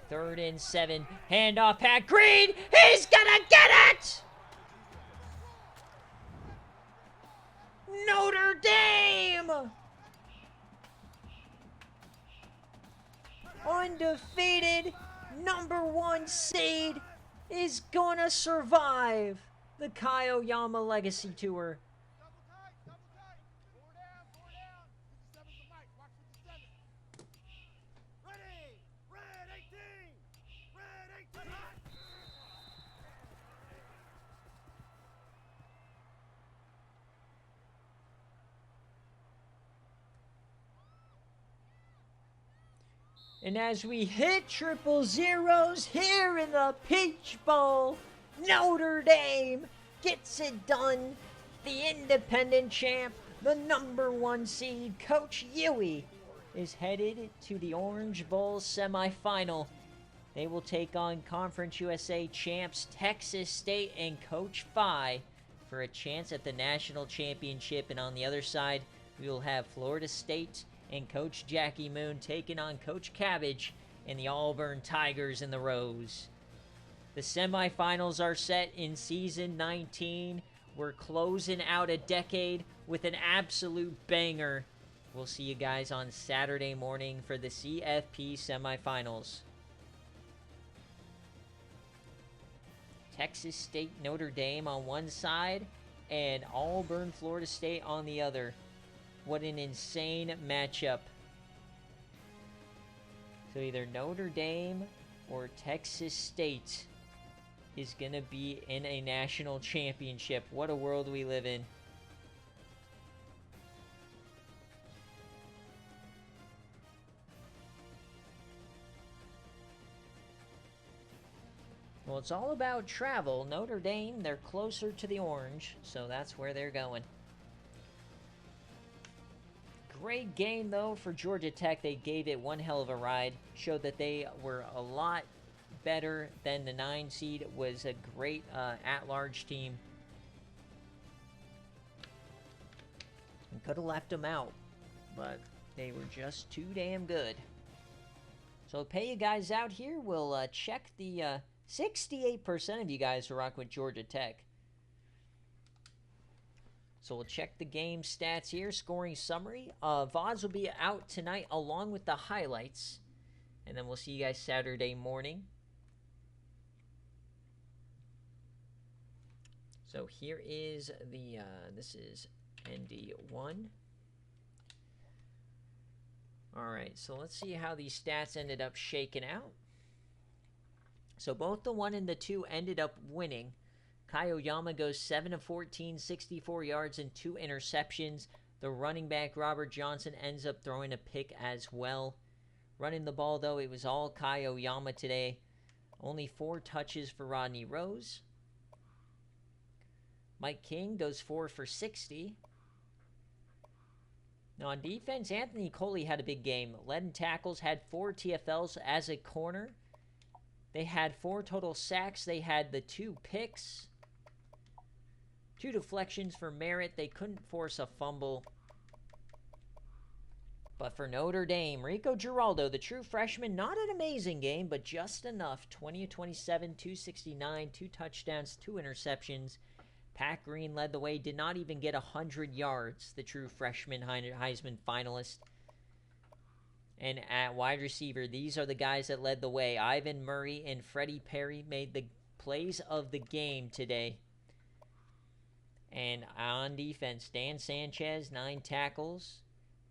3rd and 7. Handoff, Pat Green. He's gonna get it! Notre Dame! Undefeated, #1 seed is gonna survive the Kai Oyama Legacy Tour. And as we hit 000s here in the Peach Bowl, Notre Dame gets it done. The independent champ, the #1 seed, Coach Huey, is headed to the Orange Bowl semifinal. They will take on Conference USA champs Texas State and Coach Phi for a chance at the national championship. And on the other side, we will have Florida State and Coach Jackie Moon taking on Coach Cabbage and the Auburn Tigers in the Rose. The semifinals are set in season 19. We're closing out a decade with an absolute banger. We'll see you guys on Saturday morning for the CFP semifinals. Texas State, Notre Dame on one side, and Auburn, Florida State on the other. What an insane matchup. So either Notre Dame or Texas State is going to be in a national championship. What a world we live in. Well, it's all about travel. Notre Dame, they're closer to the orange, so that's where they're going. Great game, though, for Georgia Tech. They gave it one hell of a ride. Showed that they were a lot better than the 9 seed. Was a great at-large team. And could have left them out, but they were just too damn good. So I'll pay you guys out here. We'll check the 68% of you guys who rock with Georgia Tech. So we'll check the game stats here. Scoring summary. VODs will be out tonight along with the highlights. And then we'll see you guys Saturday morning. So here is the, this is ND1. Alright, so let's see how these stats ended up shaking out. So both the 1 and the 2 ended up winning. Kai Oyama goes 7 of 14, 64 yards and 2 interceptions. The running back, Robert Johnson, ends up throwing a pick as well. Running the ball, though, it was all Kai Oyama today. Only 4 touches for Rodney Rose. Mike King goes 4 for 60. Now on defense, Anthony Coley had a big game. Led in tackles, had 4 TFLs as a corner. They had 4 total sacks. They had the 2 picks. 2 deflections for Merritt. They couldn't force a fumble. But for Notre Dame, Rico Giraldo, the true freshman, not an amazing game, but just enough. 20 of 27, 269, 2 touchdowns, 2 interceptions. Pat Green led the way, did not even get 100 yards, the true freshman Heisman finalist. And at wide receiver, these are the guys that led the way. Ivan Murray and Freddie Perry made the plays of the game today. And on defense, Dan Sanchez, 9 tackles,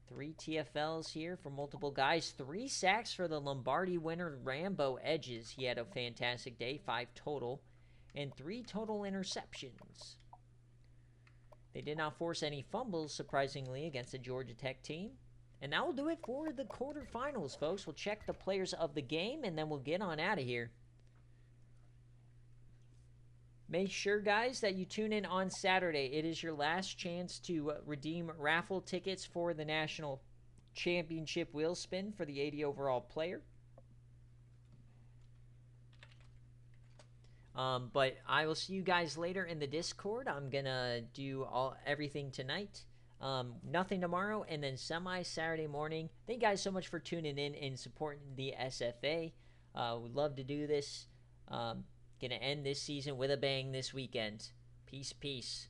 3 TFLs here for multiple guys, 3 sacks for the Lombardi winner, Rambo Edges. He had a fantastic day, 5 total, and 3 total interceptions. They did not force any fumbles, surprisingly, against the Georgia Tech team. And that will do it for the quarterfinals, folks. We'll check the players of the game, and then we'll get on out of here. Make sure, guys, that you tune in on Saturday. It is your last chance to redeem raffle tickets for the National Championship Wheel Spin for the 80 overall player. But I will see you guys later in the Discord. I'm going to do everything tonight. Nothing tomorrow, and then Saturday morning. Thank you guys so much for tuning in and supporting the SFA. We'd love to do this. Gonna end this season with a bang this weekend. Peace, peace.